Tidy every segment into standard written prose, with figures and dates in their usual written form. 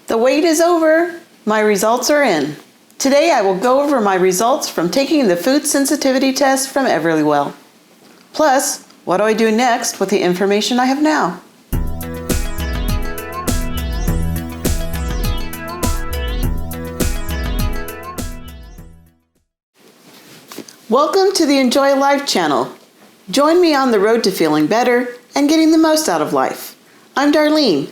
The wait is over. My results are in. Today I will go over my results from taking the Food Sensitivity Test from Everlywell. Plus, what do I do next with the information I have now? Welcome to the Enjoy Life channel. Join me on the road to feeling better and getting the most out of life. I'm Darlene.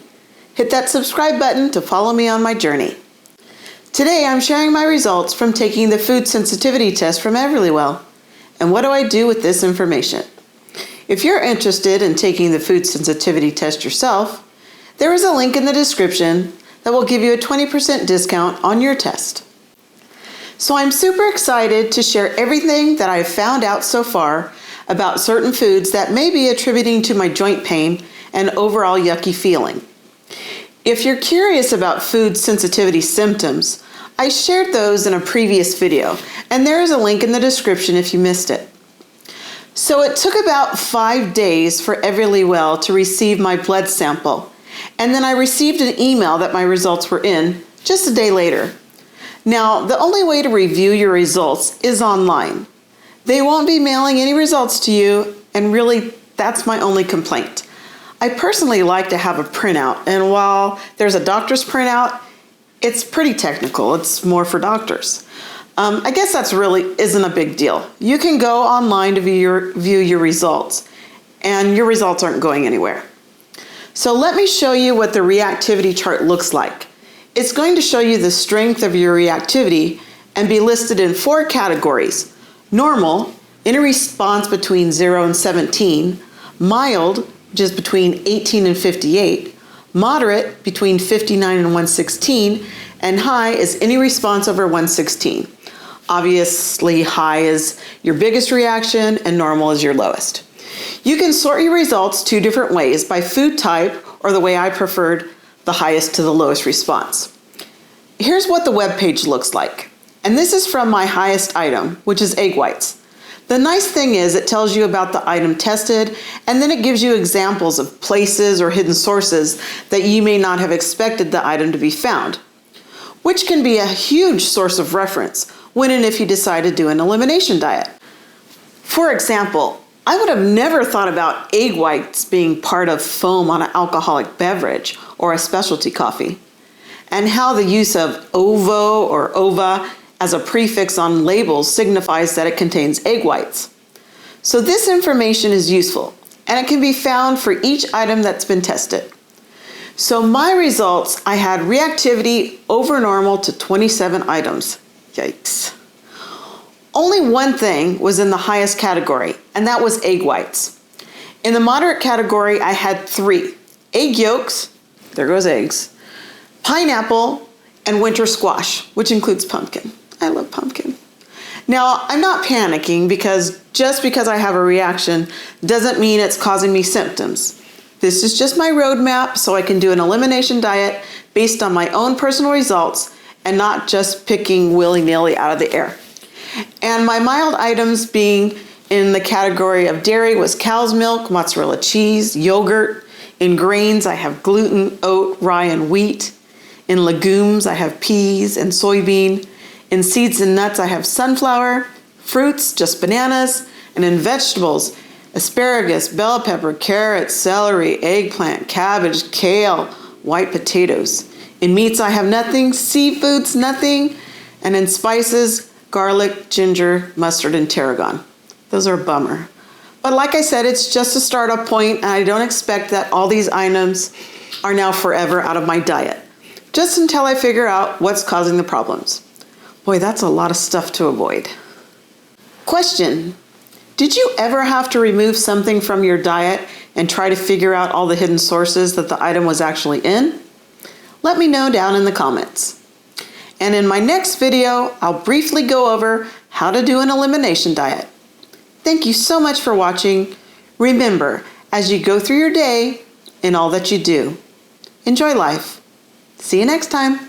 Hit that subscribe button to follow me on my journey. Today I'm sharing my results from taking the Food Sensitivity Test from Everlywell. And what do I do with this information? If you're interested in taking the Food Sensitivity Test yourself, there is a link in the description that will give you a 20% discount on your test. So I'm super excited to share everything that I've found out so far about certain foods that may be attributing to my joint pain and overall yucky feeling. If you're curious about food sensitivity symptoms, I shared those in a previous video, and there is a link in the description if you missed it. So it took about 5 days for Everlywell to receive my blood sample, and then I received an email that my results were in just a day later. Now, the only way to review your results is online. They won't be mailing any results to you, and really, that's my only complaint. I personally like to have a printout, and while there's a doctor's printout, it's pretty technical. It's more for doctors. I guess that's really isn't a big deal. You can go online to view your results, and your results aren't going anywhere. So let me show you what the reactivity chart looks like. It's going to show you the strength of your reactivity and be listed in 4 categories. Normal, in a response between 0 and 17, mild, which is between 18 and 58, moderate, between 59 and 116, and high is any response over 116. Obviously, high is your biggest reaction and normal is your lowest. You can sort your results 2 different ways, by food type or the way I preferred, the highest to the lowest response. Here's what the web page looks like. And this is from my highest item, which is egg whites. The nice thing is it tells you about the item tested, and then it gives you examples of places or hidden sources that you may not have expected the item to be found, which can be a huge source of reference when and if you decide to do an elimination diet. For example, I would have never thought about egg whites being part of foam on an alcoholic beverage or a specialty coffee, and how the use of ovo or ova as a prefix on labels signifies that it contains egg whites. So this information is useful, and it can be found for each item that's been tested. So my results, I had reactivity over normal to 27 items. Yikes. Only one thing was in the highest category, and that was egg whites. In the moderate category, I had 3. Egg yolks, there goes eggs, pineapple, and winter squash, which includes pumpkin. I love pumpkin. Now, I'm not panicking because just because I have a reaction doesn't mean it's causing me symptoms. This is just my roadmap so I can do an elimination diet based on my own personal results and not just picking willy-nilly out of the air. And my mild items being in the category of dairy was cow's milk, mozzarella cheese, yogurt. In grains, I have gluten, oat, rye, and wheat. In legumes, I have peas and soybean. In seeds and nuts, I have sunflower. Fruits, just bananas. And in vegetables, asparagus, bell pepper, carrots, celery, eggplant, cabbage, kale, white potatoes. In meats, I have nothing. Seafoods, nothing. And in spices, garlic, ginger, mustard, and tarragon. Those are a bummer. But like I said, it's just a startup point, and I don't expect that all these items are now forever out of my diet, just until I figure out what's causing the problems. Boy, that's a lot of stuff to avoid. Question: did you ever have to remove something from your diet and try to figure out all the hidden sources that the item was actually in? Let me know down in the comments. And in my next video, I'll briefly go over how to do an elimination diet. Thank you so much for watching. Remember, as you go through your day, in all that you do, enjoy life. See you next time.